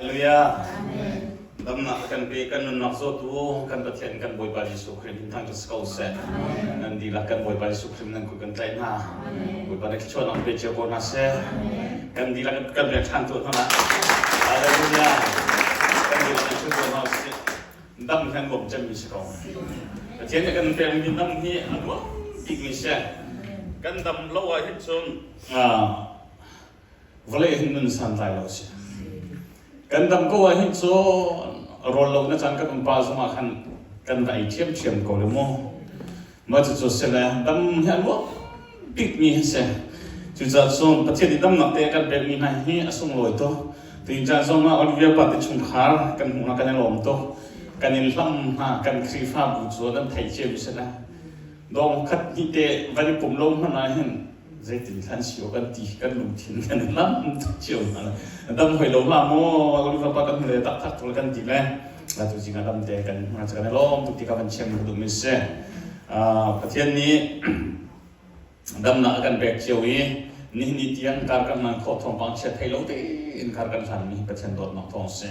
Haleluya. Damna kan pe kan nak so tu kan pathian kan boy bali su khrim thang to skau se nan di la kan boy bali su khrim nan ku kan tlai na boy bali chon ang pe che ko na se kan di la kan le than to na haleluya kan di la chu ko na se dam kan bom jam mi skau pathian kan pe min dam hi adwa big mi se kan dam lo wa hit chon vale hin nun san lai lo se kan dam ko hin so rol lo na chan ka pa so ma khan kan dai thiam ko le mo ma chu se la dam han wo big mi se chu za so pathe di dam na te kan be mi na hi asung loi to tin cha so ma olivia pa te chung khar kan hu na kan lom to kan in lam ha kan khri fa bu zo dan thai che bi se la dong khat ni te vali pum lom ma na hin dây tình thân siêuกันตีกันลงทิ้งกันล้ำเชี่ยวนะดำหอยหลงลำโม่ก็รู้ว่ากันเลยตักตัวกันตีเลยแล้วตัวจริงดำเตะกันมาจากนั้นล้มตุกตีกันเชี่ยวมันดูมิเซ่ประเทศนี้ดำหนักกันแบกเชี่ยวนี่นี่เตียงการกันมันขอทองบางเชี่ยวไทยเราเตะการกันสันนี่ประเทศโดดนักทองเซ่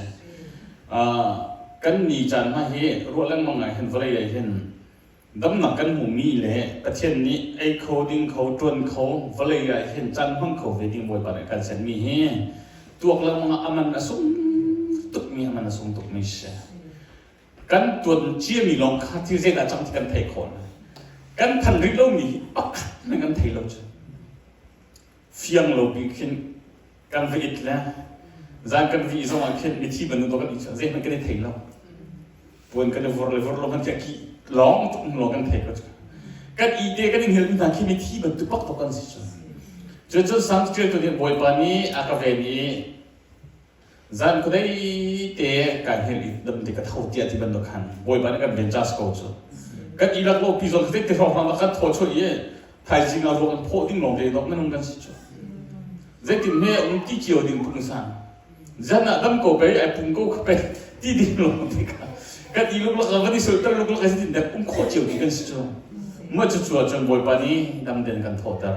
กันนี่จันมาเฮรู้เรื่องมังไงเห็นอะไรเห็นดำหนักกันหมู่มีเลยประเทศนี้ไอ้เขาดิ้งเขาจวนเขาวลัยเห็นจันห้องเขาเวดิ้งบวยปานกันเส้นมีเฮตัวเรามันส่งตุกมีมันส่งตุกไม่ใช่กันจวนเชี่ยมีลองคัดที่เรื่องจังที่กันไทยคนกันทันริโลมีปักในกันไทยเราจะเฟียงเราบิขึ้นกันวิทย์แล้วจางกันวิจารณ์ขึ้นมีที่บรรลุตัวกันอีกเรื่องมันก็ได้ไทยเราปวนกันวอร์เรามันจะกี่ร้องตุกร้องกันเทก็กันอีเดียกันยังเห็นมันที่มีที่บรรทุกปักตกันสิจ้ะจนสังเกตตัวนี้บ่อยปานนี้อากาศนี้จานก็ได้เตะการเห็นดำเด็กกระเท่าเตี้ยที่บรรทุกขันบ่อยปานนี้กันเป็นจัสโก้จ้ะกันอีหลักโลกพิจารณาที่เราฟังแล้วกันโทษช่วยไทยจริงเราโพดิ้งลงเลยดอกไม่ลงกันสิจ้ะเจ้าที่แม่อุ้งที่เกี่ยวดิ้งปุ่งสันจานน่ะดำก็ไปไอ้ปุ่งก็ไปที่ดิ้งลงที่กันกันอีลูกเราวันนี้สุดท้ายลูกเราจะดิ้งแต่ปุ่งโคเจียวดิ้งกันสิจ้ะเมื่อจู่ๆจนบ่อยปานนี้ดำเดินกันโทษแต่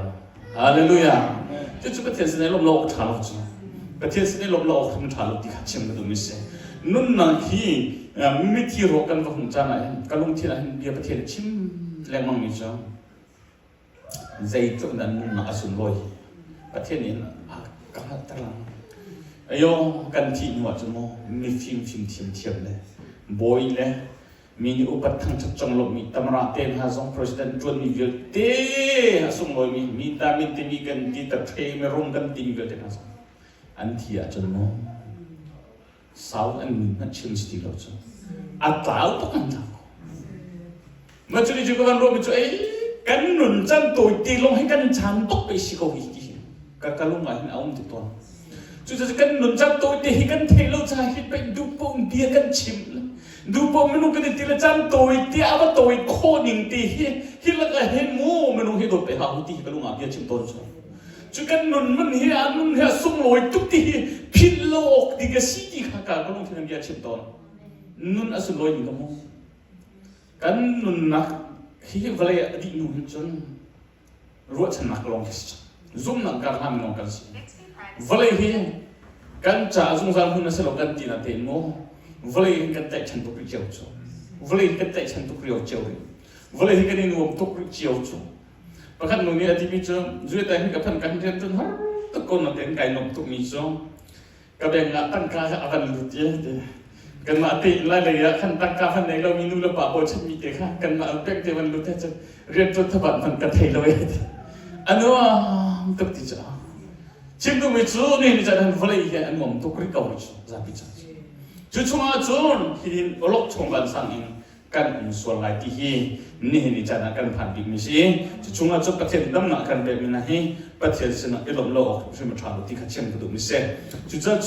ฮาเลลูยาจู่ๆประเทศนี้ลมโลกชาลุจ้ะประเทศนี้ลมโลกมันชาลุที่ขัดเชื่อมกันตรงนี้เสียนุ่นนั่งที่ไม่ที่รอกันว่าคงจะไหนกันลงที่ไหนเบียประเทศชิมแรงมั่งมีจ้ะใจจุดนั้นนุ่นนั่งอสุนลอยประเทศนี้กันตะลังไอ้โยกันที่หนวดจมูกมีฟิล์มเทียมเลยบ่อยเลยมีอุปถัมภ์จัดจงลมมีตำราเต็มหาสองประธานจวนมีเยอะเต้หาสองลอยมีตามีเต็มมีกันที่ตะเทไม่ร่วมกันตีมีเยอะเต็มหาสองอันที่อาจจะโน้สาวอันนี้มันเชื่อมสติเราจ้ะอัตราอุปกันจังเมื่อจุดนี้จุดกันรวมไปจุดกันหนุนจันตัวตีลงให้กันฉันตกไปสิเขาอีกทีกันลงมาให้เอาติดตัวจุดจะกันหนุนจันตัวตีให้กันเทเราจะให้ไปดูปงเบียกันชิมดูปมมันก็ได้ตีละจันตัวตีอาว่าตัวโคนิ่งตีฮิละก็เห็นมูมันก็เห็นโดดไปหาหุ่นตีก็ลุงอาเบียชิมต้นชนจุกันนุนมันเฮียนุนเฮียส่งลอยทุกทีพิลโลกดีกับสีที่ข้าก็ลุงที่นั่นเบียชิมต้นนุนอสุลอยนี่ก็มูกันนุนนักเฮียวันเลยอดีตนุนจนรู้ฉันนักลองกิสซุ่มนักการทำลองกันสิวันเลยเฮียกันจ่าสงสารคนนั้นสลบกันตีนั่นเต็มมูวันเลยกันแต่ฉันตุกเจียวจูวันเลยกันแต่ฉันตุกเรียวเจียววันเลยกันนี่นุ่มตุกเจียวจูประคันนุ่มนี่อดีตจูจุดแต่ให้กับพันกันเทียนจนฮะตะโกนมาเต็มไก่นุ่มตุกมีจูกับแบ่งงานตั้งการอะไรลุดเยอะกันมาตีไล่เลยอะขั้นตั้งการพันไหนเรามีนู่นเราป่าโบฉันมีเด็กค่ะกันมาแบ่งเทวันลุดแท้จะเรียนจนทบัดมันกระเทยเลยอันนู้นตุกติจ้าชิมดูไม่จูนี่นี่จะทำวันเลยอันนุ่มตุกริกเอาไม่จูจะพิจารจุดช่วงจุดที่โลกชงกันสังอินกันส่วนหลายที่นี่นี่จะนักกันผ่านบิ๊กมิชีจุดช่วงจุดประเทศดำนักกันแบบนี้นะฮีประเทศสนับอิหลมโลกซึ่งมันทำที่ขัดเชื่อมกันตรงนี้เสียจุดจุด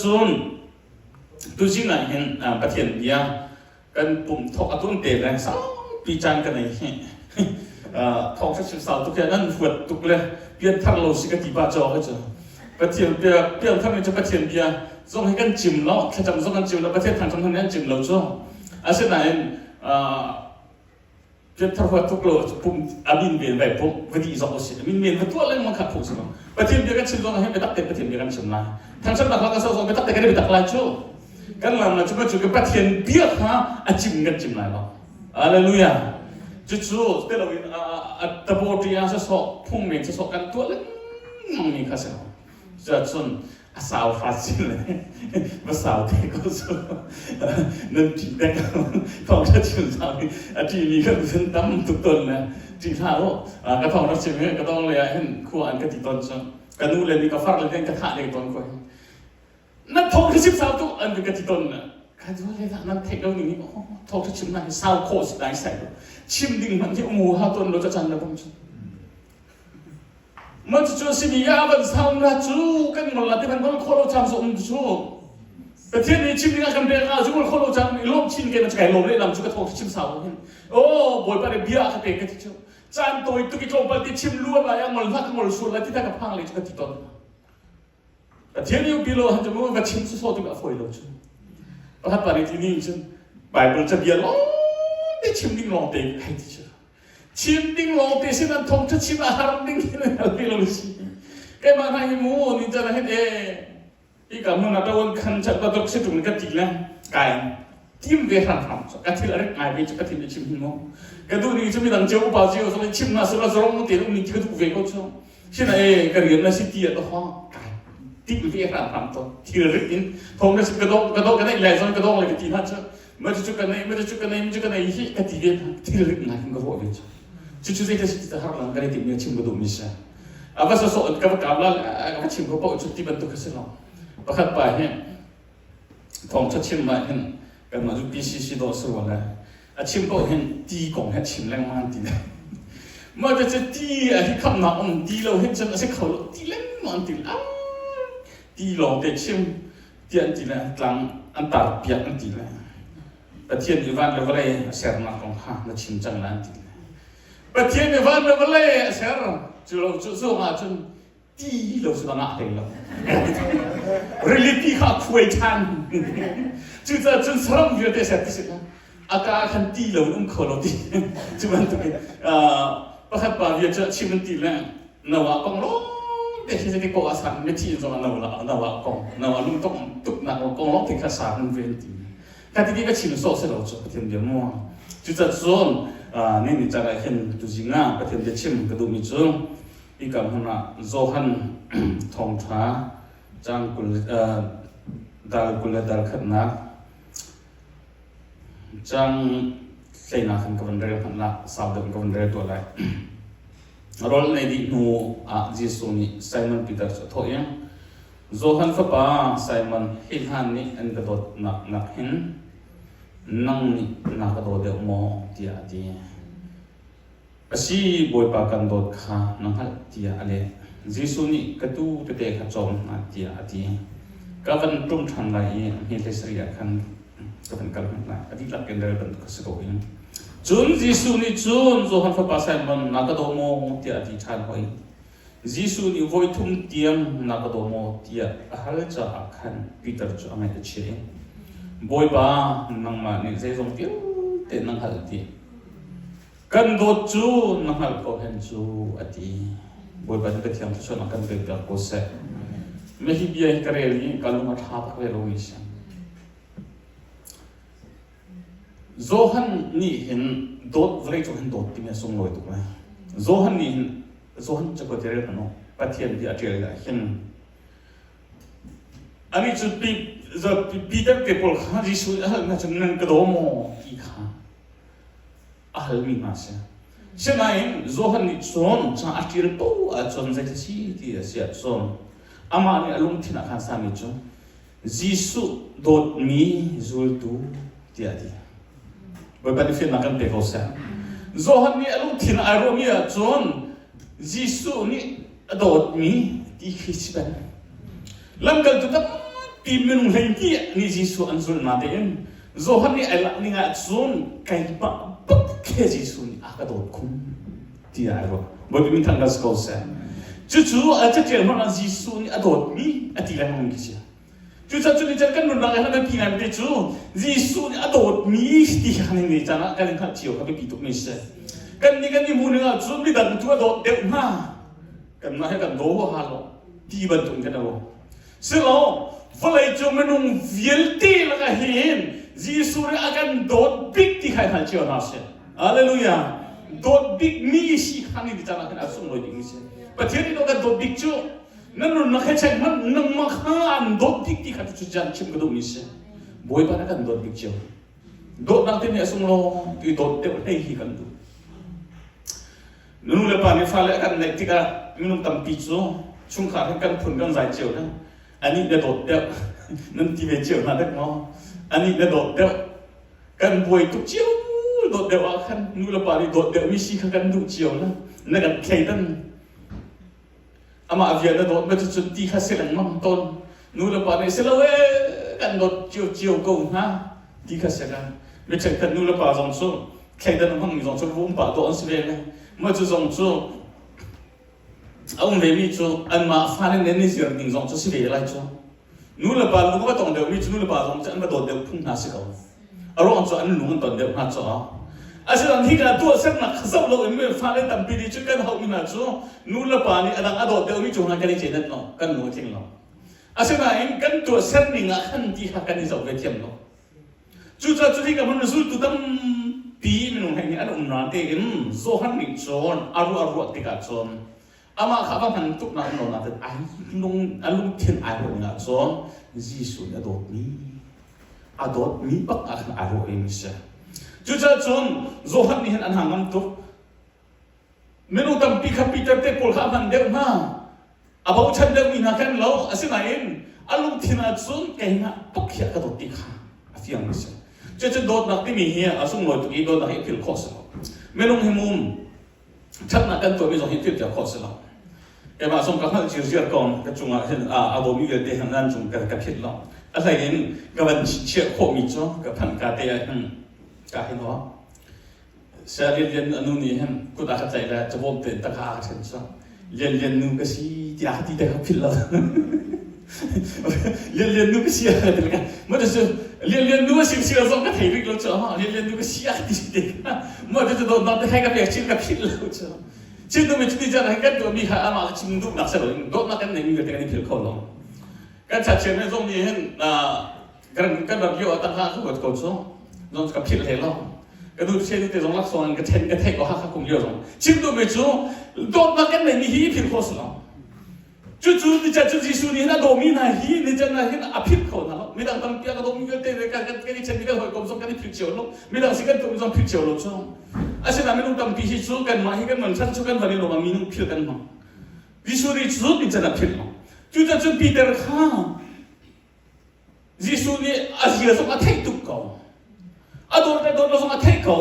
ตัวจริงนะเห็นประเทศเดียกันปุ่มทอกตุ้นเตะแรงสาวปีจันกันในทอกสักสาวทุกอย่างนั้นฝุดทุกเลยเปลี่ยนทางโลสิกติบาจอก็จะประเทศเปลี่ยนทางนี้จะประเทศเดียส่งให้กันจิมแล้วแค่จำส่งกันจิมแล้วประเทศทางนั้นจิมเราจ้ะอาศัยไหนเพื่อทำให้ทุกโลกปุ่มอาบินเบียนแบบปุ่มวิธีสองสิ่งมินเบียนตัวอะไรมันขัดผูกสิมั้งประเทศเดียวกันชิมส่งให้ไปตักเตะประเทศเดียวกันชิมนะทางฉันตักแล้วก็ส่งไปตักเตะกันได้ไปตักลายจ้ะ กันหลังนะจุดจุดก็ปะเทียนเบี้ยฮะอาจิมกันจิมไหนหรออาเลลูยาจุดเดี๋ยวเราตะโพตีอาสะพุ่งเมนสะกันตัวเล็กมันมีข้าศึกจะส่วนสาวฟาสิเลยมาสาวเด็กก็ส่วนนั่นจีเด็กทองจะชิมสาวนี่จีมีก็เป็นตั้มตุกตนนะจีท่าโอ้ก็ทองรัชเมก็ต้องเลยเห็นคู่อันก็ติดตนซะกันนู่นเลยมีกาแฟเลยกระทะเลยตอนก่อนนั่นทองที่ชิมสาวตุกอันเป็นก็ติดตนนะ看住那个那太高你哦，偷着吃那烧烤是来晒的，吃定มันที่มูฮาตนเราจะจันนะผมจุมันจะจูสิมียาบันสาวนะจูกันมันละที่มันคนโคโลจามส่งจูแต่ที่นี่ชิมนี่กันเด็กอ่ะจูคนโคโลจามลมชิมกันจะไก่ลมเลยลำจูก็โทษชิมสาวเห็นโอ้บอยไปเบียร์กันเด็กกันที่จูจานตัวตุกิโจมไปที่ชิมล้วนอะไรมันพักมันสุดแล้วที่ได้กับพังเลยจูก็ติดต้นแต่ที่นี่ปีโลหันจะมันชิมสุดๆที่แบบฝอยลงจูพระปริทินีฉันไบเบิลจะเบียร์ล้อได้ชิมดิ้งลองเตะให้ที่เชื่อชิมดิ้งลองเตะฉันนั้นทงจะชิมอาหารดิ้งนี่อะไรลงสิแกมาให้มูนี่จะให้อีกมันน่าจะวันขันจะประตูเสตุนก็ตีนะไก่ทีมเวรันทำก็ที่อะไรไก่เวจะก็ที่จะชิมหิมก็ดูนี่จะมีตั้งเจ้าป้าเจ้าสมัยชิมน่ะสมัยสรงมันเตะมันนี่ก็ดูเวก็ชอบฉันก็เรียนน่ะสิที่อ่ะต้องไก่ที่มันเวรันทำตัวที่เรื่องนี้ผมก็กระโดดกันได้หลายส่วนกระโดดเลยก็ตีน่าจะไม่จะจุกันไม่จะจุกันยี่ก็ตีเวทที่เรื่องนั้นก็รู้เวทจุดๆที่จะหาหลังกันที่มีชิมก็ดูมิใช่อาว่าสดกับกาบล้ก็ชิมก็พอจุดที่บรรทุกเสร็จแล้วประคับไปเห็นทองชัดชิมมาเห็นกันมาจุดปีซีโดสวนเลยอาชิมก็เห็นตีกงเห็นชิมแรงมากตีเลยมาจะตีที่คำนามตีเราเห็นจนเขาตีแรงมากตีละตีลองเด็กชิมเตียนตีเลยกลางอันตาเปียกตีเลยประเทศอีวันเราก็เลยเสียมาของข้ามาชิมจังนั้นตีเลยประเทศอีวันเราก็เลยเสียจุดเราจุดส่งมาจนตีเราสุดหนักเลยเราเรื่องที่ข้าคุยทันจุดจนสร้างอยู่แต่เสร็จสินะอาการขันตีเราอุ้มเขาเราตีจุดมันตัวประคับป่าวิจารณ์ชิมตีเลยนวากงโลเด็กที่จะก่ออาสาไม่ที่จะมานวากงนวาลุงต้องตุกนวากงร้องที่ข้าสารเวนตีการที่ก็ชิมโซ่เสร็จเราจบประเทศเดียวมั่วจุดส่วนนี่นี่จะได้เห็นตัวจริงอ่ะประเทศเดียวชิมกระดูกมีจุดอีกคำพูดนะโซฮันทองช้าจังกุลดาลกุลดาลขัดนักจังใส่นักขันกับวันเรียนนักสาวเดิมกับวันเรียนตัวไรรอลในดินูจิสุนีไซมอนปีเตอร์สทอยังโซฮันฟ้าป้าไซมอนฮิลฮันนี่อันกระโดดนักเห็นนั่งนี่นักกระโดดเดือดมอเดียดีอาชีพบอยปากันโดดขานังฮัลที่อะไรจิสุนีกระตูเตะขัดจอมอาที่อาที่ก็วันรุ่งทันไรมีเลสเรียคันก็เป็นการเป็นไรอดีตหลักกันเลยเป็นกษัตริย์จุนจิสุนีจุนโซฮันฟ้าป้าไซมันนักกระโดดมอที่อาที่ชานหอยจิสุนีวอยทุ่มเตียมนักกระโดดมอที่ฮัลจะอาคันปีเตอร์จะอะไรก็เชื่อบอยปานังมาเนี่ยใจทรงเตี้ยเต้นนังฮัลที่กันโดดจูนังฮัลก็เห็นจูอดีบอยปาจะเที่ยงทุกคนกันเป็นแบบโคเซ่ไม่ฮิบีให้กระเรียนกันลงมาทับกันเลยวิชันโซฮันนี่เห็นโดดเวรจูเห็นโดดที่มีส่งลอยถูกไหมโซฮันนี่เห็นโซฮันจะก็เจริญเนาะปฏิเสธที่อาจจะเห็นอันนี้จุดปีจะปีเตอร์เก็บพอลข้าจิสุน่าจะนั่งกระโดดมออีกข้ามีมาเสียใช่ไหมโซฮันนี่ส่วนจะอาทิตย์ตัวส่วนจะที่ที่เสียส่วนอามาเนี่ยลุงที่นักขันสามีจ้ะจิสุโดดมีจูลตูที่อะไรไปปฏิเสธนักขันเตะเขาเสียโซฮันนี่ลุงที่นักอารมณ์เนี่ยส่วนจิสุนี่โดดมีที่คิดเป็นลำกันจุดนั้นทีมนุ่งเลยนี่จิสุอันส่วนมาเองโซฮันนี่ไอ้ละนี่งาส่วนใครบ้าปุ๊บแค่จิสุนี่อากาศโดดคุ้มที่อะไรวะบ่มีทางการสกัดเสียจู่ๆอาจจะเจอมันจิสุนี่อโดดมีอติแล้วมันกี่เสียจู่ๆนี่จะกันนุ่งอะไรนั่นพี่งานเด็กจู่จิสุนี่อโดดมีที่ข้างนี้จ้านะกันขัดเชี่ยวกันไปปีตุกไม่เสียกันนี่มูนึงอ่ะจู่นี่ดันตัวโดดเด็กมากันมาให้กันโดดฮัลโหลที่บรรทุกกันเอาซึ่งเราท Valai jo menung vielti laka hin Jisu re akan dot big ti khai hal chiao nase hallelujah dot big mi si khani di chana kan asum loi ding se pathian no ka dot big chu nanu na khachak man nang ma khan dot big ti khat chu jan chim ko mi se boy pa na kan dot big chu dot na te ni asum lo ti dot te hei hi kan du nanu le pa ni fa le kan nei ti ka minum tam pi chu chung kha kan phun kan zai chiao na ani le dot te nan ti ve chiao na dak mo ani le dot te kan boy tu chiao dot te wa kan nu le pa ni dot te mi si kan du chiao na kan klei dan ama avia le dot me chu ti kha se lang mam ton nu le pa ni se lo kan dot chiao chiao ko ha ti kha se kan me chak kan nu le pa zong so klei dan hang mi zong so vum pa to on se le ma chu zong so ông về mi cho anh mà pha lên đến giờ tình dòng cho sĩ lại cho nụ là bà nụ có tổng đều mi cho nụ là bà dòng cho anh mà đột đều phun hà sĩ cầu ở đó cho anh nụ còn tổng đều hà cho à sẽ làm khi cả tua sẽ là sắp lâu em mới pha lên tầm pi đi chứ cái hậu mi là cho nụ là bà này anh đang đột đều mi cho hà cái này chỉ nên nó cái nụ thiên nó à sẽ là em cái tua sẽ mình ngã khăn đi hà cái này giàu về thiềm nó chú cho thì cả mình rút tụi tâm pi mình hành anh ông nói thì em do hắn mình cho aru thì cả cho ama khapa han tuk na no na ta ai lung alung thiên ai ho na so Jisu na dot mi bak a khan ai ho em se chu cha chon zo han ni han an hangam tu menu tam pi kha Peter te pol kha han de ma abau chan de mi na kan lo asina in alung thiên a chon kai na pak khia ka dot ti kha afiang se chu cha dot na ti mi hi asung lo tu ki dot na hi phil khos menung himum chắc là cần tuổi bây giờ hiện thực khó xử lắm cái mà xong các bạn chỉ riêng còn cái chung à bộ mỹ để hàng ngàn chung cái hiện lắm ở đây đến các bạn chia khổ mỹ cho các bạn cả tây cả hiện đó sẽ liên anh nuôi này hắn cũng đã thấy là cho bom tiền tất cả hết sao liên nuôi cái gì thì đi tới hiện lắm liên nuôi cái gì à thì cái mà đó liên nuôi xíu xong cái thấy được luôn cho liên nuôi cái gì à thì mà đó nó thấy cái việc chỉ cái hiện luôn cho chứ tôi mình chỉ ra là cáiตัวมีหามาชิมดูหนักสลายโดนมากันในมีเรื่องนี้ผิดข้อลงการชัดเจนในตรงนี้เห็นการแบบย่อตั้งค่าขึ้นกับตัวช่วงโดนกับผิดเลยล่ะก็ดูเช่นที่ตรงลักษณะกระเทนก็หักคงเยอะลงชิมดูไม่จู่โดนมากันในมีหีผิดข้อสลงจู่นี่จะจู่ที่สุดนี่นะโดมีนะหีนี่จะนะเห็นอภิษเขานะไม่ต้องตั้งเปียกโดมีก็เตะกันที่เช่นนี้ก็หอยกลมส่งกันที่ผิดเฉียวลงไม่ต้องสิ่งกันตัวมีส่งผิดเฉียวลงช่วงasyik kami nungtam pihit su kan mahi kan mensan su kan bani loma minum pil kan ma Jisu su ni jana pil ma juga tu Peter kha Jisu ni asia so athai tuk ko ador so athai ko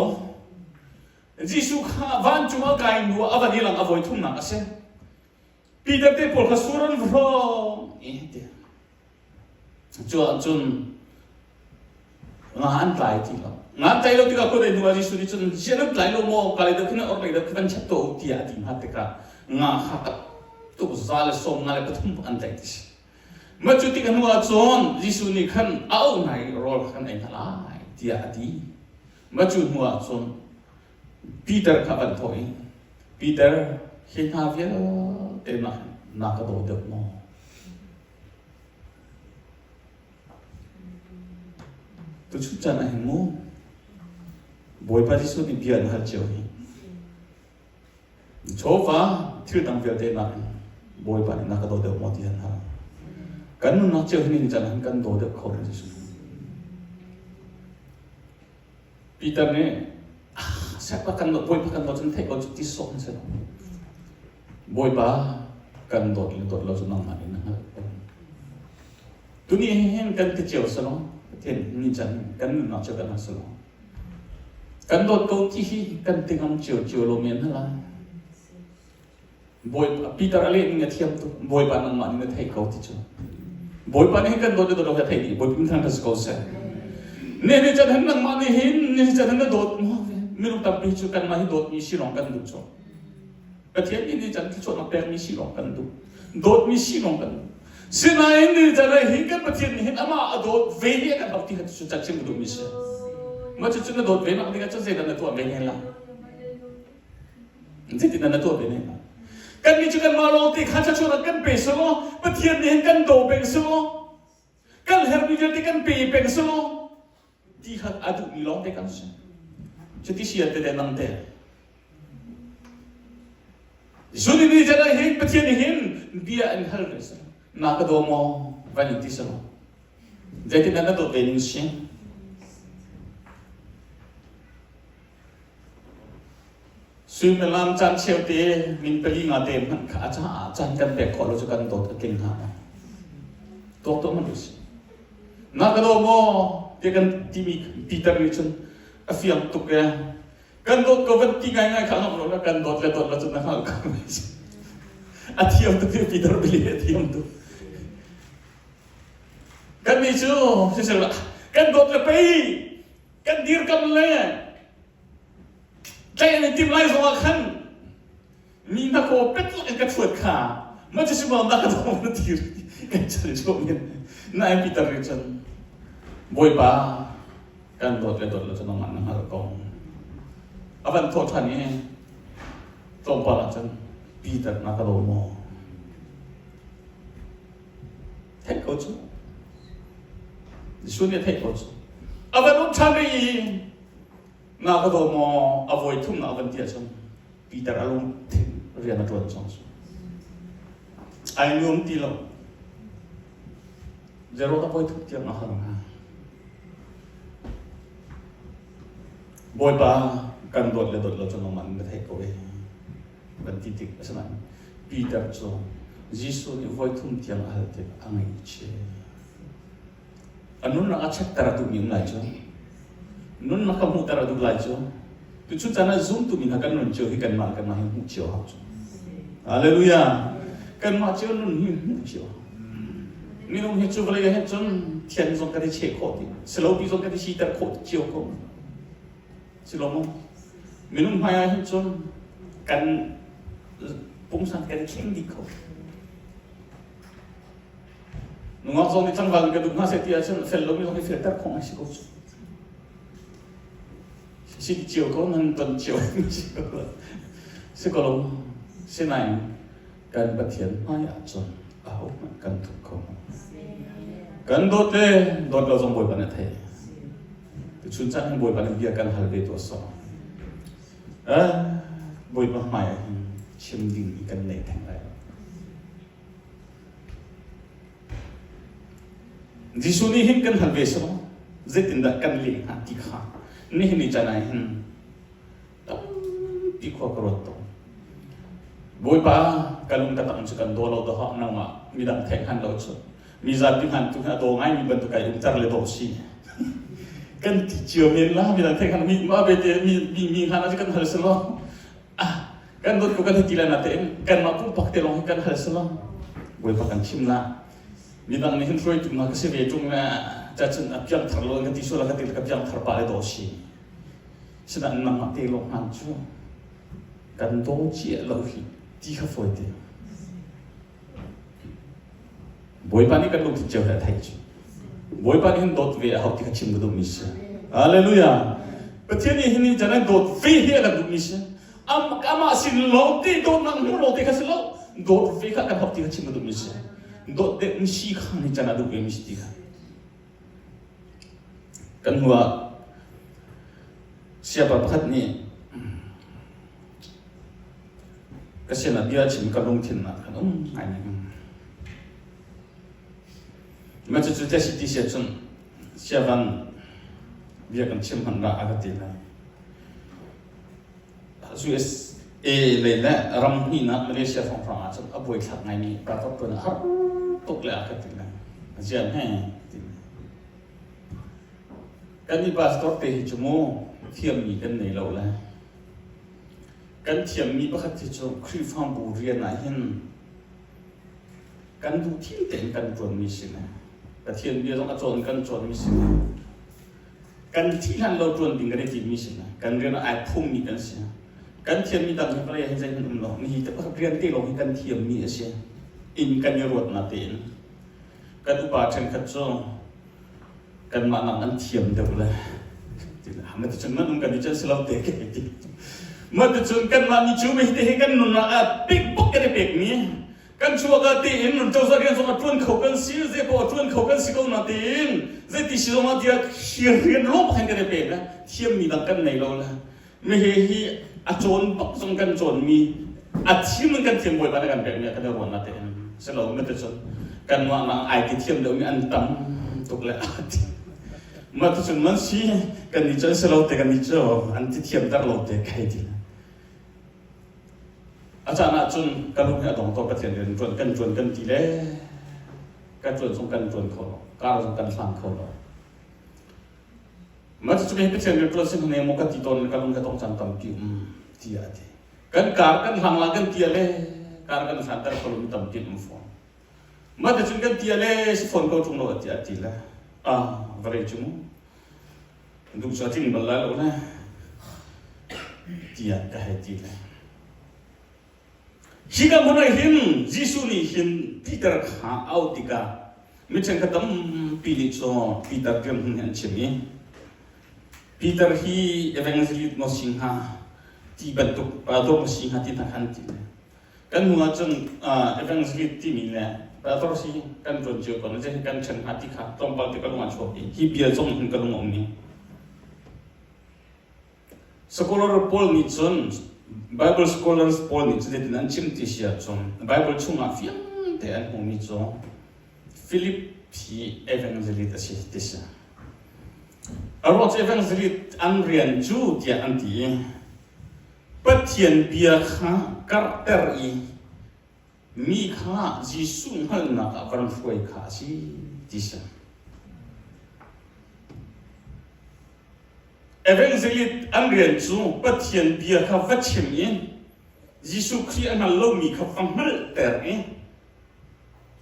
Jisu kha van chuma kai nu avani lang avoi thum na ase Peter te pol kha suran vro te chun ngan tai ti lo ngan tai lo ti ka ko dei nuwa Jisu ni chun jena tai lo mo ka le da khina or le da khan chat to ti a ti ha te ka nga kha ta tu zal som nga le pathum an tai ti ma chu ti ka nuwa chon Jisu ni khan au nai rol khan ai halai ti a ti ma chu nuwa chon Peter ka ban thoi Peter hin ha via te na ka do de mo tu chu cha na hin mo boy pa Jisu ni bian har cheu hi chofa thil dang vel te na boy pa na ka do de mo ti han ha kan nu na cheu ni chan han kan do de kho Jisu Peter ne sa pa kan boy pa kan do chen thai ko ti so se boy pa kan do lo chu nang ma ni na tu ni hen kan ti cheu sa no thiên ni chan kan nu na cheu kan ha sa lo kan dot ko ti hi kan tingam chiu lo men hala boy Peter ale ni thiam tu boy pa nang ma ni thai ko ti chu boy pa ni kan dot do lo thai ni boy pin thang tas ko se ne chan han nang ma ni hin ne chan han dot mo mi lu tam pi chu kan ma hi dot mi si rong kan du chu ka thiam ni chan ti chu na per mi si rong kan du dot mi si rong kan sinai ni chan hi kan pa thiam ni hin ama dot ve ni kan học ti ha chu cha chim du mi se mà chú nó đột về mà đi cái chỗ gì là tuổi bên này là gì thì là tuổi bên này cái gì chú cần mà lo thì khá cho chú là cần bể số mà thiên nhiên cần đổ bể số kan herbi jadi kan pi penselo di hak adu ilong te kan se jadi sia te nang te suni ni jana hin patien hin dia an hal res na ka do mo vaniti so jadi nana do bening sin sui melam chan cheu te min peli nga te man kha cha chan kan be kho lo chu kan do king ha to man dis na ka do mo te kan timi Peter Richard afiam tu ke kan do ko vat ti ngai kha ngam lo kan do le chu na ha ka atiam tu Peter beli atiam tu kan ni chu se kan do le pai kan dir kam leใจในทีมไล่สองขันมีนักโคเป็ดและกระสุนขามันจะชิมเอานักโคนักทีมกันจะชมยันนายปีเตอร์ริชันบอยป้ากันโดดเลยจะน้องมันหากองอาวันโทษท่านนี้ตรงปาราจันปีเตอร์นักโดโมเทคโคจูช่วยเนี่ยเทคโคจูอาวันรุ่งท่านนี้นาก็โดมอภัยทุ่มนาวันเดียชนปีตาอารมณ์เรียนนักเรียนสองส่วนไอ้นุ่มตีลงจะรู้ว่าอภัยทุ่มเทียมอาหารบอยป้ากันโดดเลยจนมันไม่ให้เขาเองวันที่ติดฉะนั้นปีตาจงยิสุนี่อภัยทุ่มเทียมอาหารเด็กอันนี้เชื่ออันนู้นนักเช็คตระดุมีอะไรจ้ะnun makamu tara du lai jo tu chu chana zoom tu min hakan nun cho hi kan ma kan ma hi cho ha cho hallelujah kan ma cho nun hi cho ni nong hi chu vale he chon thian zong ka de che kho ti slow pi zong ka de si tar kho chiu ko silo mo minum haya hi chon kan pung san ka de kheng di ko nungok zong ni chang wang ka du ma se ti a chon fel lo mi zong hi fel tar khong si ko si chiều có nên tuần chiều sẽ có lúc sẽ này cần bật thiền hai chọn áo cần thuộc không cần đốt lên đốt lâu trong buổi bạn này thì chúng ta buổi bạn kia cần hal về tổ sọ buổi bạn mày chiêm đình cần này thành lại Giêsu ni hin cần hal về sọ dễ tin đã cần liền hạt tí khá ni ni janai hin tam ti kho karot to boy pa kalung ta tam chu kan do lo do ha na ma mi dam thek han lo chu mi za ti han tu ha do ngai mi ban tu kai um tar le do si kan ti chiu men la mi dam thek han mi ma be te mi han a kan hal selo kan do ko kan ti la na te kan ma pu pak te long kan hal selo boy pa kan chim la mi dam ni hin roi tu ma ka se ve tu naจะฉันอับยังทะเลาะกันที่สุดแล้วก็ติดกับยังทะเลาะเลยตัวสิฉะนั้นนำมาตีลงหันจู่กันโตเจี๋ยเราหิที่เขาฝอยเดียวบอยปานี่กันลงที่เจ้าได้ไทยจู่บอยปานี่เห็นโดดเวียเขาที่เขาชิมกันดูมิสฮาเลลูยาประเทศนี้เห็นนี่จะนั่งโดดเวียกันดูมิสอามาสิโลตีโดดนั่งโลตีเขาสิโลโดดเวียกันเขาที่เขาชิมกันดูมิสโดดเด็กมิสิข้างนี่จะนั่งดูเวียมิสตีเขากันหัวเสียบพัดนี่ก็เสียนัดเดียวชิมกับลงทิ้งนะขนมไอ้นี่มันจะจุดที่สิที่เสียจนเสียวันเบียกันชิมหันละอากาศดีนะสุดเลยนะรำนี่นะมาเลเซียฝั่งฝั่งอาจจะอบวยขัดไงนี่ปรากฏตัวนะตกเลยอากาศดีนะเสียแห้กันนี่บาสตอร์เตจมูเทียมมีกันในเราแล้วกันเทียมมีประคัตที่จะครีฟังบูเรียนไหนเห็นกันดูที่เต็มกันจวนมีสินะแต่เทียมเดียวต้องจวนกันจวนมีสินะกันที่นั่นเราจวนดิ่งกันได้ที่มีสินะกันเรียนไอ้พุ่มมีกันสินะกันเทียมมีดังที่อะไรให้ใจมันหลงนี่แต่เรียนที่เราให้กันเทียมมีสิอินกันยรวดนาเต็นกันอุปาเชนขัดจงกันมานั่งเทียมเดียวเลยมันจะจนมันกันจะสลับเด็กมันจะจนกันมามีชูไม่ได้กันนุ่นปิ๊กปุ๊กกันเด็กนี้ กันชัวกันตีอินเจ้าสักอย่างสมมติชวนเขากันซีเจ็บปวดชวนเขากันสิเขาหน้าตีนเจ็บที่สิลงมาที่เรียนรู้ให้กันได้เป็นนะเทียมมีดังกันในเราละไม่เฮียอาจนปักส่งกันจนมีอาชีพมันกันเทียมบ่อยไปกันแบบนี้กันได้วันนั้นเองสโลไม่ได้จนกันว่ามาไอที่เทียมเดี๋ยวมีอันต่ำตุกเลยมาที่จนมันสิกันนี่จะสโลแต่กันนี่จะอันที่เทียมตลอดแต่ใครดีอาจารย์จนกันรู้ให้ตรงตัวประเทศเรียนจนกันทีเล่กันจนส่งกันจนเขาการส่งกันฟังเขามาที่จะมีประเทศเรียนจนสิ่งนี้มันก็ติดตนกันรู้ให้ต้องจำตามที่ที่อะไรกันการกันทางล่างกันทีเล่การกันสันติเขารู้ตามที่มันฟ้องมาที่จนกันทีเล่สิฟ้องเขาตรงโน้นที่อะไรละวันนี้จุ่มดูชาตินี้บัลลังก์นะที่อะไรที่ละฮิกามันเห็นยิสุนี่เห็นปีเตอร์ข้าเอาติกาไม่ใช่ก็ต้องปีนิโซปีเตอร์เตรียมหุ่นยันเชื่อมีปีเตอร์ฮีเอเวนเจลิตมอสิงหาที่บรรทุกปลาตัวมอสิงหาที่ทหารที่กันหัวจนเอเวนเจลิตที่มีแหละปลาตัวสิกันจนเจ้าคนจะกันเชิงหาที่ข้าตรงปลาที่กันหัวชอบฮีเบียร์จงหุ่นกันหัวมีสกุลเราพอลนิจนBible scholars Paul ni chile tin chim ti sia chom Bible chunga fiam te an hong ni chom Philip P evangelist asi ti sia Arot evangelist an rian chu tia an ti pathian bia kha karakter I mi kha jisu hal na ka van foi kha si ti sia Evangelist an rian chu pathian bia kha vachim in Jisu Christ an lo mi kha fang mal ter in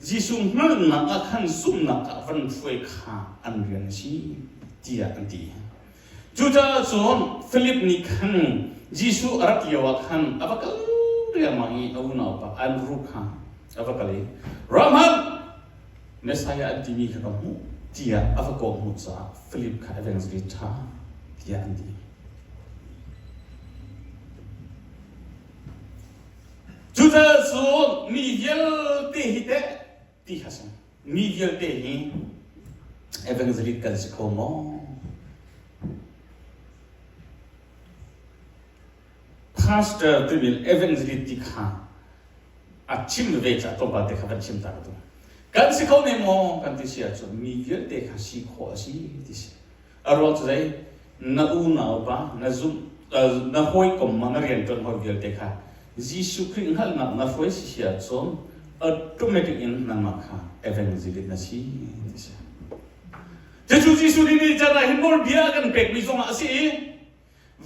Jisu mal na ka khan sum na ka van foi kha an rian si tia an ti Juda chon Philip ni khan Jisu arak yawa khan abakal ria mangi au na pa an ru kha abakali Rahman Messiah an ti mi kha mu tia avako mu cha Philip kha evangelist tha yang di Juda so mi yel te hite ti hasan mi yel te hi evangelist kan sikomo pastor tu bil evangelist ti kha achim ve cha to ba te kha chim ta tu kan sikone mo kan ti sia so mi yel te kha si kho si ti si aro zai na u na ba na zum na hoi kom ma na rian ton ho vial te kha Jisu Christ hal na foi si sia chom automatic in na ma kha evangelist na si Jesu Jisu ni jana himol bia kan pek mi song asi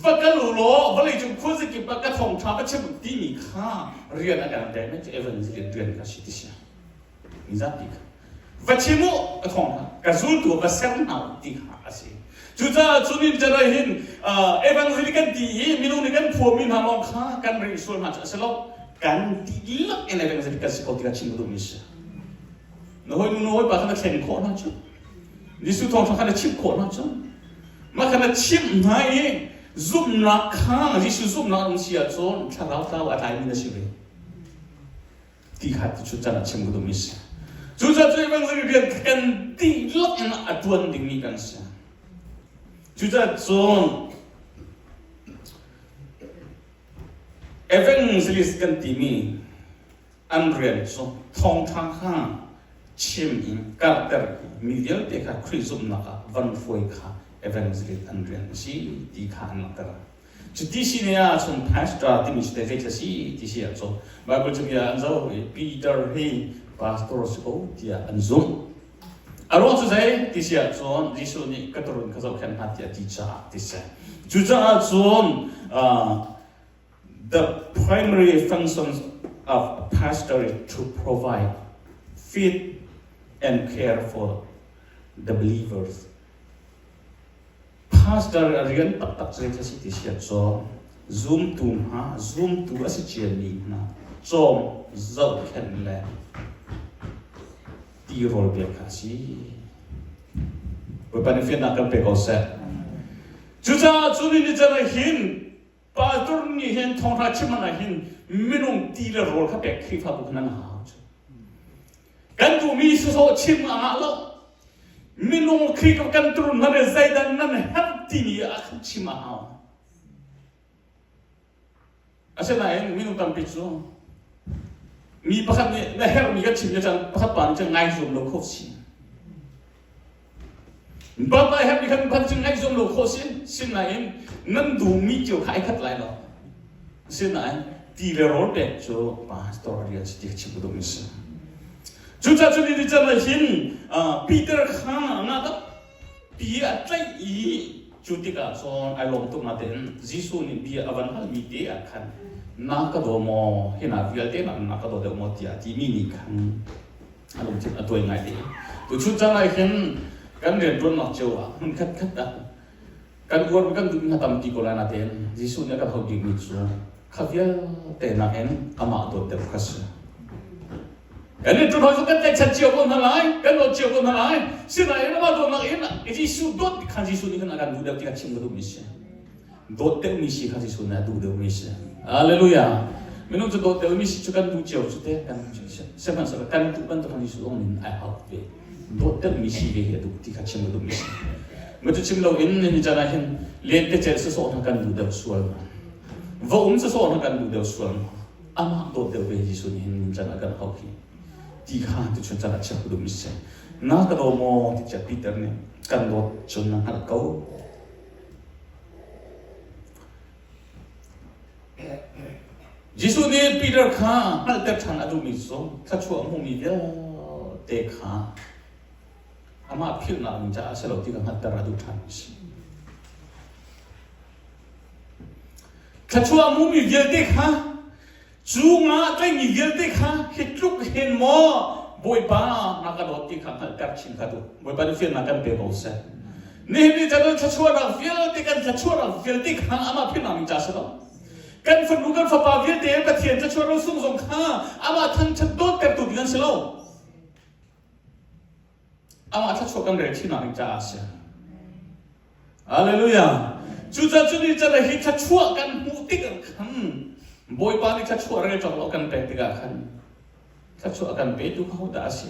vakal lo balai chung khu ki pa ka thong tha pa chem ti ni kha rian akan de me evangelist rian ka si ti sia ni za ti vachimo thong ka zul tu ba sel na ti kha asi Juda chunin jana hin evangelist kan ti minung ni kan pho min ha long kha kan ri sul ma cha lo kan ti lak en evangelist ka si ko ti ka chim du mi sa no hoi pa kan khen ko na chu ni su thong kan chim ko na chu ma kan chim nai zoom na kha ni su zoom na ni sia chon tha lao atai mi na si ve ti kha ti chu jana chim du mi sa Juda chu evangelist kan ti lak en atuan ding ni kan sa Juda chon evangelist kan ti mi an rian so thong thang kha chim in karakter mi yel te kha Christ na ka van foi kha evangelist an rian si ti kha na ta chu ti si ne a chon pastor ti mi ste ve si ti si a so Bible chu ya an zo Peter he pastor so ti an zo Aro chu zai ti sia chon Jisu ni katurun ka zo khan hatia ti cha ti sa Juda chon the primary functions of pastor is to provide feed and care for the believers Pastor rian tak zai ti ti sia chon zoom tu asi chian ni na chom zo khan le ti rol be kha si we benefit na kan pe ko se Juda chuni ni jana hin pa tur ni hen thong tha chim na hin minung ti le rol kha pe khi fa bu na ha กันดูมีสุโขชิมอาโลมีนุ่งคลีกับกันตรุนนั่นใจดันนั่นฮัตตินีอาขชิมอาอาเช่นไหนมีนุ่งตามปิดซูมีประคับเนี่ยได้แค่มีกันชิมจะประคับปานจะง่ายสุดโลกโคชินบ้าไปแค่มีกันพันจะง่ายสุดโลกโคชินสิ่งไหนนั่นดูมีเกี่ยวกับไอ้ขัดไหลหรอสิ่งไหนที่เรารู้เด็กจูปาสตอรี่จะที่ชิบุตรมิสจุดจ้าจุดนี้จะมาเห็นปีเตอร์ข้างนั่นก็ปีอะไรอีจุดที่ก็ส่วนไอ้ลงตัวมาเด่นจิสุนี่ปีอวันฮัลมีเดียขันนักกระโดดมอเห็นอะไรเด่นนักกระโดดเดมอที่ที่มีนี่ขันอารมณ์ที่ตัวยังไงดีตัวชุดจ้าเห็นกันเรียนรู้นักเจ้ามันคัดกันกวนกันดูนักทำที่โกลานาเด่นจิสุเนี่ยก็เขาดีมิตรข้าเฟียแต่นักเห็นอามาตัวเด็กขัดอันนี้จุดหอยสุกันแต่ฉันเจียวคนทั้งหลายกันเราเจียวคนทั้งหลายสิ่งไหนเรามาตัวนักเอ็นอ่ะไอ้ที่สุดดขันที่สุดนี่กันอาการดูเดียวที่กันชิมกันดูมิเช่ดดเดียวมิเช่ขันที่สุดนะดูเดียวมิเช่ฮาเลลูยาไม่ต้องจะดดเดียวมิเช่จุกันดูเจียวสุดเดียวกันมิเช่เสมันสักกันทุกคนตัวขันที่สุดองค์นี้ไอ้ฮาวเว่ดดเดียวมิเช่เวียดูที่กันชิมกันดูมิเช่เมื่อจุดชิมเราเอ็นนี่จะได้เห็นเลี้ยงแต่เจ้าสุดสอนกันดูเดียวส่วนว่าสุดสอนกันดูเดียวส่วนอามาดดเดียวเวียที่สุดนี่เห็นจะได้กันเขาขี้ที่ข้าที่ชนจะรักษาผู้ดูมิเช่นักกระโดดมอที่จะปีเตอร์เนี่ยกันโดดชนนักหัดเขายิสุนี่ปีเตอร์ข้าหัดแต่ฉันอดูมิโซถ้าชัวร์มุ่งมีเยอะเตะข้าอามาพิลนามิจ้าเสลที่กันหัดแต่ระดูทันมิเช่ถ้าชัวร์มุ่งมีเยอะเตะข้าจูงาใจมีเยอะเด็กฮะเห็นทุกเห็นหมอบอยป้านักกระโดดที่ข้างกัดชิงกระดูบอยป้าที่เฟียนักกันเปย์เอาเสียนี่นี่จะโดนชัวร์นักเฟียเด็กกันชัวร์นักเฟียเด็กฮะอามาพินามิจ้าสระกันฝันรู้กันฝันป่าเฟียเด็กประเทศชัวร์เราส่งส่งข้าอามาทันชัดโดดกันตุ่กันเสียแล้วอามาชัวร์กันเรื่องที่นามิจ้าเสียฮาเลลูยาจุดจุดนี้จะได้เห็นชัวร์กันมุติกันขันบอยปานี่ถ้าชัวร์อะไรจะเรากันเป็นติกาขันถ้าชัวร์กันเป็นดูเขาได้สิ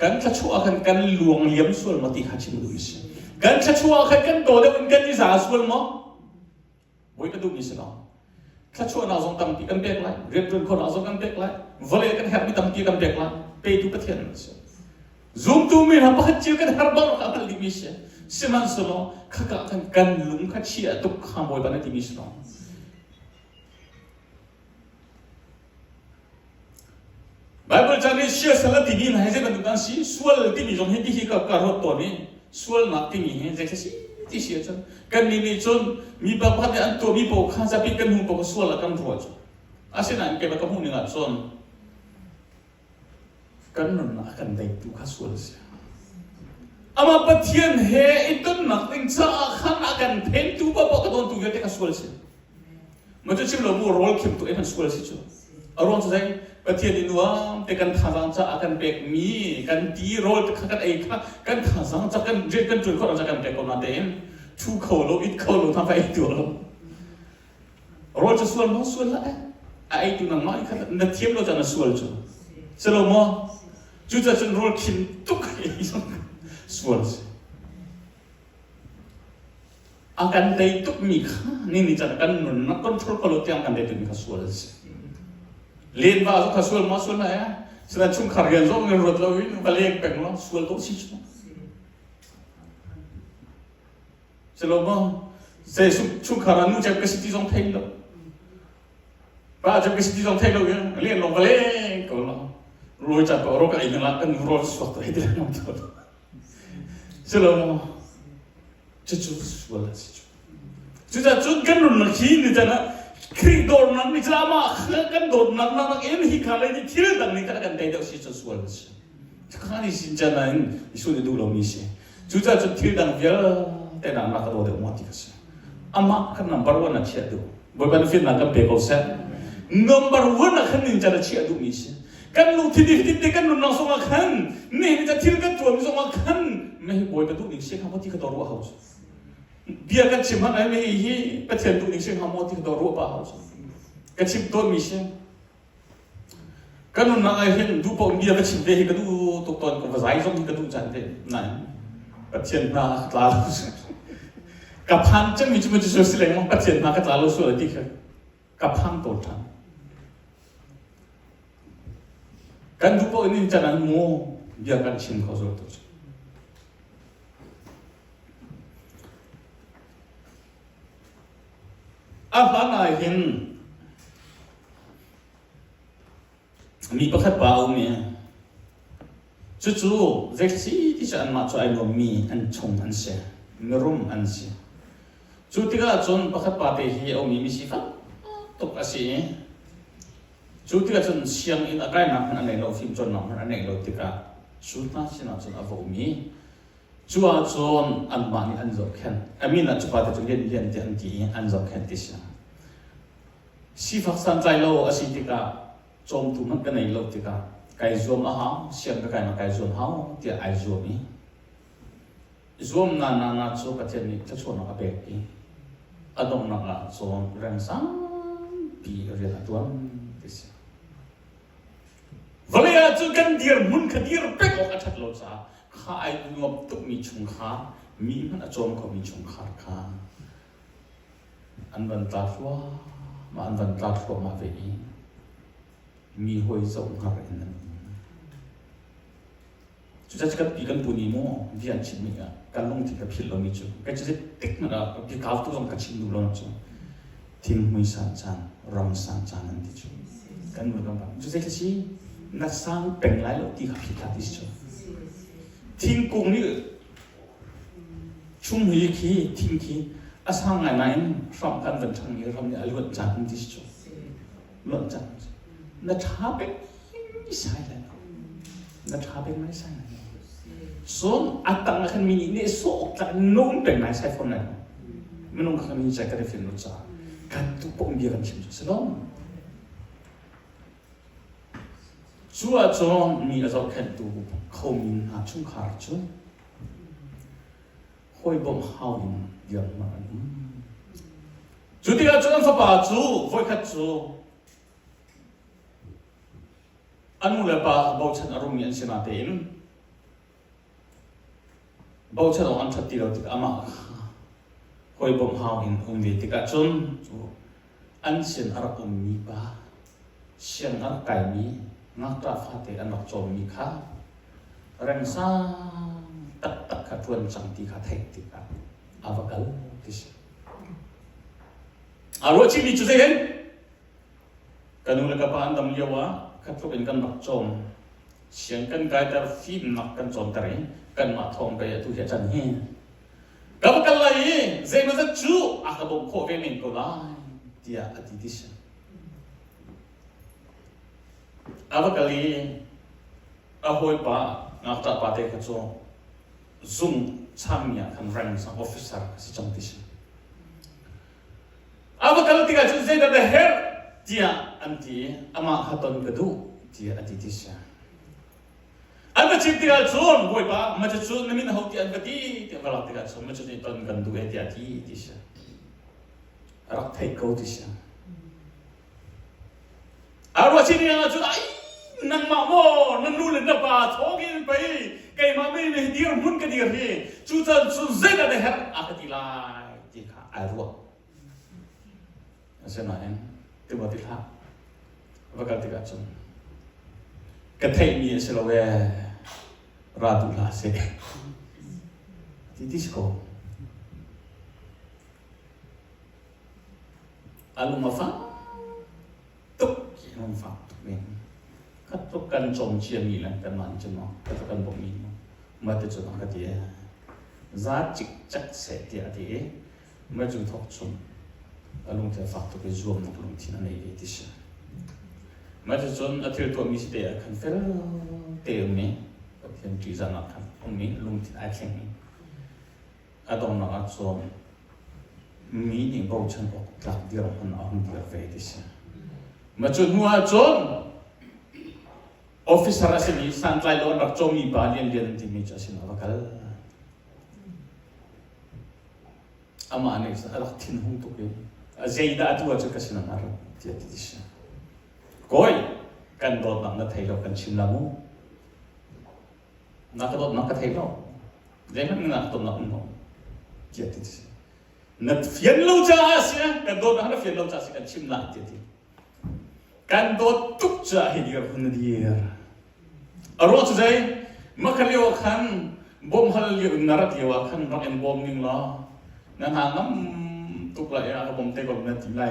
กันถ้าชัวร์กันลวงเลี้ยมส่วนมาตีหัดชิมดูสิกันถ้าชัวร์กันโดดกันที่สาส่วนมั้งบอยก็ดูมิสเนาะถ้าชัวร์เราส่งตั้มตีกันเด็กไรเรียนรู้คนเราส่งกันเด็กไรวอลเลย์กันแฮปปี้ตั้มตีกันเด็กไรไปดูประเทศนั้นสิซูมตัวมีนะพักเจียวกันฮาร์บาร์กันอะไรมิสเสมันสโลข้ากันลุงข้าเชียตุกข้ามบอยปานี่ที่มิสเนาะไบเบิลจานี่เชื่อสลัดที่นี่นะให้เจ้ากันดูกันสิส่วนที่มีจงเห็นที่กับการรถตัวนี้ส่วนนักที่มีเห็นเจ้าสิที่เชื่อจังกันนี่จนมีบางพันธุ์อันตัวมีโปกข้าจะพิกันหุ่นโปกส่วนละกันรัวจังอาศัยนั้นเก็บกับหุ่นนี่ละส่วนกันนั่นนักกันได้ดูข้าส่วนเสียอามาปะเทียนเฮอิตุนนักติงจ้าขันอากันเห็นตัวบ่ก็โดนตัวเยอะแต่ข้าส่วนเสียมันจะชิมเราโมโรลคิมตัวเองส่วนเสียจ้ะอารมณ์จะได้ประเทศนี้ว่าแต่กันทางจะอากันเบกมีกันตีโรลกันเองกันทางจะกันเรียนกันจุดคนจะกันเบกคนนั้นเองทูเขาโลอิดเขาโลทำไปตัวโลโรลจะส่วนมั้งส่วนละไอ้ตัวนั้นน้อยกันนัดเทียมเราจะน่าส่วนจ้ะสโลมอจุดจะจนโรลคิมทุกไอ้ส่วนอากันได้ทุกมีค่านี่จะกันหนุนนักคอนโทรลก็ลดยังกันได้ทุกมีค่าส่วนเลี้ยงบ้าสุขส่วนมาส่วนไหนอ่ะฉะนั้นชุ่มขาเรียนส่งเงินรถเราวิ่งไปเลี้ยงแบ่งเราส่วนตัวสิชุ่มฉะนั้นว่าเสียชุ่มขาเรานู่นจะเป็นสิ่งที่ต้องเพ่งเราป้าจะเป็นสิ่งที่ต้องเพ่งเราเนี่ยเลี้ยงลงไปเลี้ยงก็เรารวยจากเราก็อีกนั่นละกันรวยสุดตัวให้ได้หมดเลยฉะนั้นว่าจะจุดส่วนละสิจุดจะจุดกันรุ่นนั้นขี้นี่จะนะครีโดนนั่งนี่จะมากันโดนนั่งเอ็นฮิคาเลยนี่ที่เรื่องนี้กันได้เดี๋ยวสิจะส่วนสิข้านี่สิจะนั่นสุดดูเรามีสิจุดจะที่เรื่องเยอะแต่นั่งนักโดดเดี๋ยวมาที่กันสิอามากันนัมเบอร์วันนักเชียร์ดูบอยบันฟินนักกันเบกเอาเซ่นัมเบอร์วันนักขันนี่จะเชียร์ดูมีสิกันลูกที่ดีกันลูกน้องส่งมาขันนี่จะที่กันตัวมีส่งมาขันไม่บอยบันดูนี่เสียคำว่าที่กันตัวรู้เขาเบียกันชิมอะไรไม่ฮีประเทศตุนิเซียหามอที่ตัวรู้ป่าวกันชิมตัวมิเช่ก kan nun na ai hin du po dia ka chim de ka du to ton ko zai zong ka du chan de nai pathian na tla ka phan chang mi chu chu so sile mo pathian na ka tla lo so ti ka phan to than kan du po ni chan an mo dia kan chim ko zo to apa na hin mi pakhat pa mi chu zexi ti san ma chai no mi an chung an se ngerum an se chu tiga chon pakhat pa te hi o mi si fa tok asi chu tiga chon siang in akai na an nei lo phim chon na an nei lo tika chu ta sin na chon avo mi chu a chon an ma ni an zo khen amina chu pa te chu yen yen te an ti an zo khen ti si fa san chai lo asi tika chom tu man ka nei lo tika kai zom a ha siam ka kai ma kai zom ha ti ai zom ni zom na cho ka chen ni cha chon na be ki adong na ka chom rang sang pi ri la tuam tis valia chu kan dir mun ka dir pe ko ka that lo cha kha ai ngop tu mi chung kha mi man a chom ko mi chung kha kha an ban ta fwa ma an ban ta fwa ma ve mi hoi zong har in chu cha ka pi kan puni mo vian chin mi kan long ti ka phil lo mi chu ka chu tik na ka pi ka tu zong ka chin du lo chu tim hui san chan ram san chan an ti chu kan mo kan ba chu se si na sang peng lai lo ti ka phi ta ti chu ting kung ni chung hui ki ting ki asang ai nai from kan van thang ni ram ni a lo chan ti chu lo chan na chabe ni sai la na chabe mai sai na so atang kan mi ni so ta non pe mai sai phone na menung kan mi sai ka de film no cha kan tu pom dia kan chim so chua cho mi a zo kan tu khom min ha chung khar chu hoi bom hao in yang ma chu ti ga chuan fa pa chu voi khat chu anu le pa bau chan arum yan sina te in bau chan on thati lo tik ama hoi bom hao in vi tika chun an sin ar mi pa sian ar kai mi ngak ta fa te an mak chom mi kha rang sa tak tak kha thuan chang ti kha thek ti ka avakal tis aro chi mi chu se hen kanu le ka pa an dam yawa kan tu kan mak chom siang kan kai tar phim mak kan chom tar kan ma thom pe tu ya chan he ka ba kal lai ze no za chu a ka bom kho ve min ko lai dia ati dis ava kali a hoi pa ngak ta pa te ka cho zoom cham ya kan rang sa officer si chang dis ava kal ti ka chu ze da her dia anti ama khaton ka du dia ati tisya anda chiptiga chon hoi pa ma chu namin hauti an gati te balak tiga chon ma chu ni ton kan du eti ati tisya rak thai ko tisya arwa chini ya chu ai nang ma mo nang nu le na pa thogin pai kai ma me ne dir mun ka dir he chu chan chu zeda de her akati lai ti kha arwa asena en te ba ti kha vakal tiga chon ka thai mi se lo ve radu la se ti disco alu ma fa tuk ki ma fa me ka tuk kan chom chia mi lan kan man chen no ka tuk kan bom mi ma te chu ka ti za chik chak se ti a ti ma chu thok chum alung te fa tuk zoom no lung ti na nei ti sha ma chu chon a thil to mi si te kan fel te me ka thiam ti za na kan ong mi lung ti a khen mi a dong na a chom mi ni bo chan ok tlak dir han a hum dir ve ti sha ma chu nuwa chon officer asini san tlai lo nak chom mi ba lian lian ti mi cha sin avakal ama ne sa alak tin hung to ke zeida atu cha ka sin na ro ti ti sha koi กันโดดนักนักไทยเรากันชิมละมูนักโดดนักไทยเราเดี๋ยวมันนักตัวนักน้องเกี่ยติดนักเฟียนเราจ้าสิกันโดดนักเฟียนเราจ้าสิกันชิมละเกี่ยติกันโดดทุกจ้าเฮียร์คนเดียร์อารมณ์ใจมาคันเลี้ยวขันบอมฮัลเลี้ยวนารักเลี้ยวขันรักเอ็นบอมนิ่งล้อนั่นหาน้ำตุกไหลอะบอมเตะกบนั่นตีไหล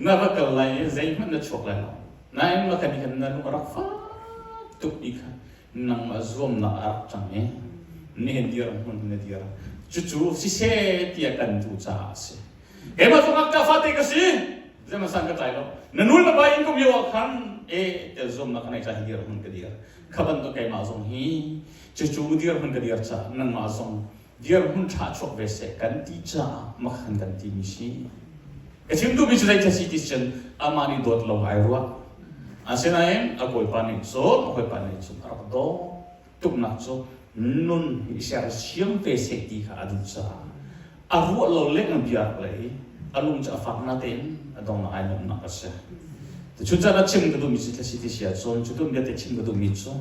น่ารักกันไหลใจมันจะชกไหลเนาะนั่นมาคันนี้กันนั่นรักฟ้าตุกอีกนั่งมาzoomน่ารักจังเนี่ยนี่เห็นเดียร์มันเห็นเดียร์จู่ๆสิเสียที่กันดูจ้าสิเฮ้ยมาส่งอักกาฟาเตกันสิจะมาสั่งกันใจเรานั่นนู่นมาไปอินก็มีว่าขันเดี๋ยวzoomนักในใจเดียร์มันก็เดียร์ขับตัวแกมาส่งฮีจู่ๆเดียร์มันก็เดียร์จ้านั่งมาส่งเดียร์มันชาชกเวสกันตีจ้ามาขันกันตีมิชีไอ้ชิมดูมิจุได้จะสิที่เช่นอามานีโดดลงไอรัวอาเซนัยอาโกยปานิโซอาโกยปานิโซอาร์โดตุกนักโซนุ่นอิสระเชียงเวสตีขาดูจ้าอารัวเราเล็กน้ำเบียร์เลยอาลุงจะฟังนาเต็นอาดองนาไอนุ่มนักเสียแต่ชุดจะรัชิมก็ดูมิจุจะสิที่เสียโซนชุดดูมิจะชิมก็ดูมิจุ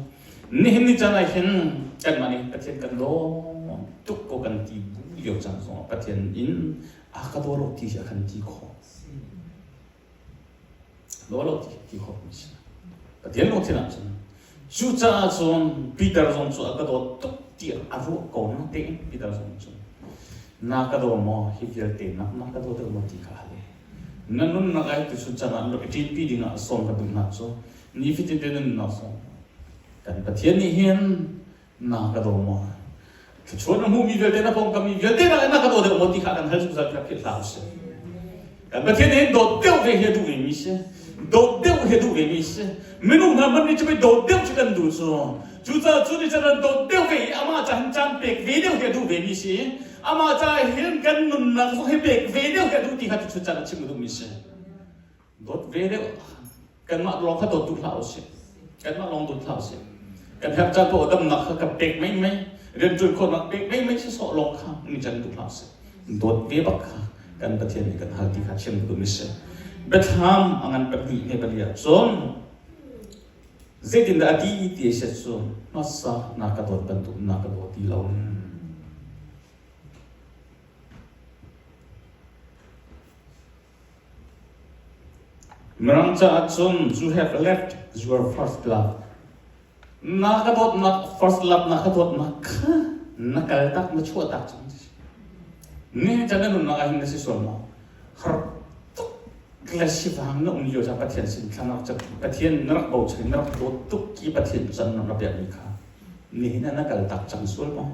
นี่เห็นนี่จะไหนเห็นกันมานี่ประเทศกันโดตุกกันตีบุญยกจังสองประเทศอินอากาศโลกที่จะกันตีขอโลกที่ขอมิชประเทศโลกที่นั่นจังชุดจะส่วนปีเตอร์ส่วนอากาศตุกที่อารุก่อนเต็มปีเตอร์ส่วนนักโดมอฮิเดียเต็มนักโดเดิมที่ขาเลยนั่นนู่นนักไอ้ที่ชุดจะนั่นโลกที่ปีดิ่งอ่ะส่งกันดูนักโซนี่ฟิตเต็มนักส่งกันประเทศนี้เห็นนักโดมอชวนมูมีเวลเดน่าพงกับมีเวลเดน่านักโดเดิมที่ขากันให้สุดสัปดาห์ที่ลาวเสกันประเทศนี้โดดเดี่ยวไปเฮดูเวมิเสโดดเดี่ยวเฮดูเวมิเสไม่รู้นะมันนี่จะไปโดดเดี่ยวจะกันดูโซจู่ๆจู่นี่จะโดดเดี่ยวไปอามาจะจันเป็กเวเดียวเฮดูเวมิเสอามาจะเห็นกันนุ่นนักให้เป็กเวเดียวเฮดูที่ขาจะชุดจันชิมดูมิเสโดดเวเดียวกันมาลองเขาโดดดูลาวเสกันมาลองดูลาวเสกันแทบจะตัวดำหนักกับเป็กไม่เรียนจนคนนักเป็กไม่ใช่สอลงข้างนี่จันดูลาวเสโดดเวบักข้ากันประเทศนี้กันหาที่ขาเชื่อมดูมิเสเบ็ดฮามอันปฏิเนปลียส่วนเจดินดาดีที่เสร็จส่วนนัสซานักโดดบรรทุกนักโดดที่เราเมื่อเราจะส่วน you have left your first love นักโดดนัก first love นักโดดนักกระตักนักชั่วตักจังนี่จะนั่นนุ่นนักหินสิส่วนมั้งฮาร์ตุกลาสิฟังนั่นอยู่จากประเทศสินค้านักจากประเทศนักบ่าวสินักโดดตุกกี่ประเทศจันนักแบบนี้ค่ะนี่นั่นนักกระตักจังส่วนมั้ง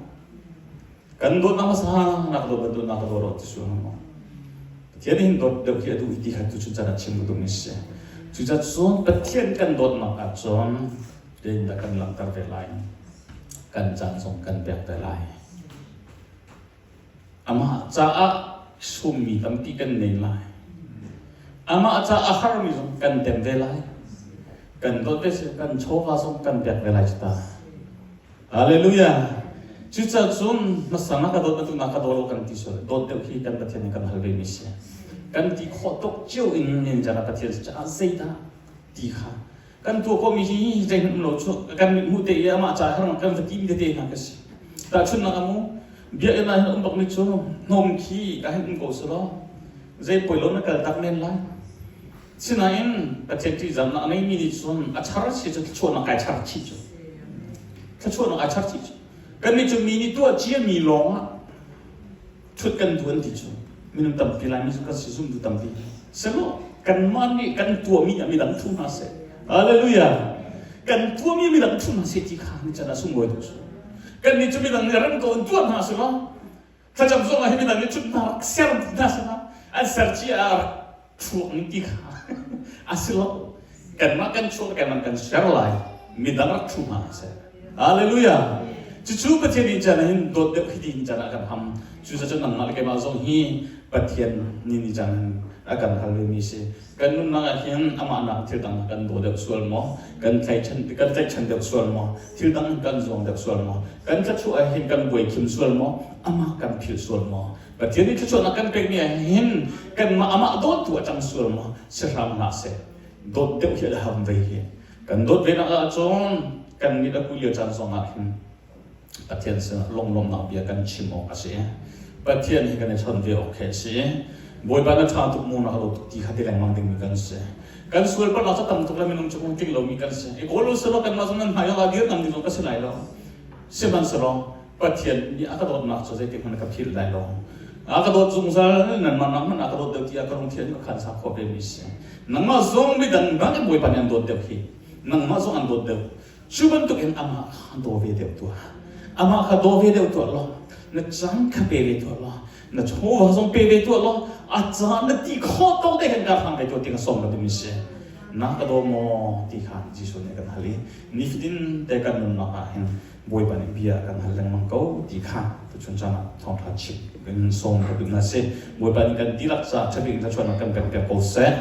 กันโดดนักมาสร้างนักโดดบรรทุกนักโดดรถที่ส่วนมั้งประเทศนี้โดดเดี๋ยวที่ดูวิธีการจุดจันทร์ชิมดูมิเสจุดจันทร์ส่วนประเทศกันโดดนักอัดส่วนเดินตะกันหลังตะเวลายกันจันทร์ส่งกันแบบเวลายอามาจะสุ่มมีตั้งที่กันในไลน์อามาจะอาหารมีส่งกันเต็มเวลากันโดดไปสิกันโชว์ว่าส่งกันแบบเวลาจุดตาฮาเลลูยาจุดจะส่วนนักสนักโดดเป็นตัวนักโดดโลกันที่สุดโดดเดี๋ยวที่กันประเทศนี้กันฮัลเวมิเช่กันที่ขอตกเจ้าอินเดียจะนักประเทศจะอาศัยได้ที่ข้ากันตัวก็มีใจมันโลชุกันมุดเดียมาจ่ายให้มันกันที่มีเดียนักสิแต่ชุดนักมูเบียร์นั้นบักมิจูนมขี้ก็ให้มันโกสโลใจป่วยล้นนักตักเล่นไรสิ่งนั้นประเทศที่จำนักในมีดิฉันอาชาร์ชิจะชวนนักอาชาร์ชิจูถ้าชวนนักอาชาร์ชิจูกันนี่จะมีนี่ตัวเจี๊ยมีลงอ่ะชุดกันตัวนี้จูมีน้ำตั้มปีไรมีสุขสิซุ่มดูตั้มปีเสร็จแล้วกันมันนี่กันตัวมีดังทุ่งนาเสฮาเลลูยากันตัวมีดังทุ่งนาเสที่ข้านี่จะน่าสุ่มไว้ดูกันนี่จะมีดังเรื่องตัวตัวน่าสิละถ้าจำส่งให้มีดังนี่ชุดน่าเสียร์น่าสิละอันเสียร์ที่ช่วงนี้ที่ข้าอาศิละกันมากันช่วงกันมันกันเสียร์ไลมีดังรักทุ่งนาเสฮาเลลูยาจู่ๆประเทศนี้จะนั่งโดดเดี่ยวที่ดินจะนักกันทำจู่ๆจะนั่งมาเลยมาส่งฮีประเทศนี้จะนั่งอาการฮัลโหลมิเช่กันนุ่นนักเห็นอามานักที่ดังกันโดดเดี่ยวส่วนมั้งกันใจฉันเดี่ยวส่วนมั้งที่ดังกันส่งเดี่ยวส่วนมั้งกันจะช่วยเห็นกันบวยคิมส่วนมั้งอามากันผิวส่วนมั้งประเทศนี้จะช่วยนักกันเป็นเนี่ยเห็นกันมาอามาโดดตัวจังส่วนมั้งเสียรำนักเส โดดเดี่ยวเหี้ยทำไปเหี้ยกันโดดเวนักจงกันมีตะกุยจันทร์สองอ่ะประเทศเสนลงนักเบียกันชิมออกสิประเทศนี้กันในชนเดียวโอเคสิบอยบ้านชาตุมูนเขาตีขัดแรงมั่งดึงมีกันสิกันส่วนปนเราจะทำตัวเราไม่นุ่งจุกจริงเรามีกันสิไอ้คนรู้สึกว่ากันมาสมัยหายาดีกันดีตรงกันสิไหนเราเสียมันสรองประเทศนี้อากาศร้อนนักสุดท้ายที่มันกับพิษได้เราอากาศร้อนสูงสันนั่นมันอากาศร้อนเดือดที่อากาศร้อนเทียนก็ขันสักขอบเป็นมิสนั่งมาส่งไม่ดันกันบอยบ้านยังโดดเดี่ยวที่นั่งมาส่งอันโดดเดี่ยวชูบันตุกเอ็นอามาขันโดดเดี่ยวตัวอามาขันโดดเดี่ยวตัวเรานั่นจังขับเปรี้ยวตัวเรานั่นชัวร์ส่งเปรี้ยวตัวเราอาจารย์นั่นที่ข้อโตได้เห็นการทำไปตัวที่เขาส่งมาดูมิสนักกระโดดโมที่ขาดจีส่วนในกันฮัลลีนิฟิดินแต่กันนั่นนักเห็นบอยปันเบียกันฮัลลังมังเก้าที่ขาดตัวชนชนะทองทัชชิเป็นส่งกับบินนาเซ่บอยปันกันที่รักษาชบินจะชวนกันเป็นโปรเซส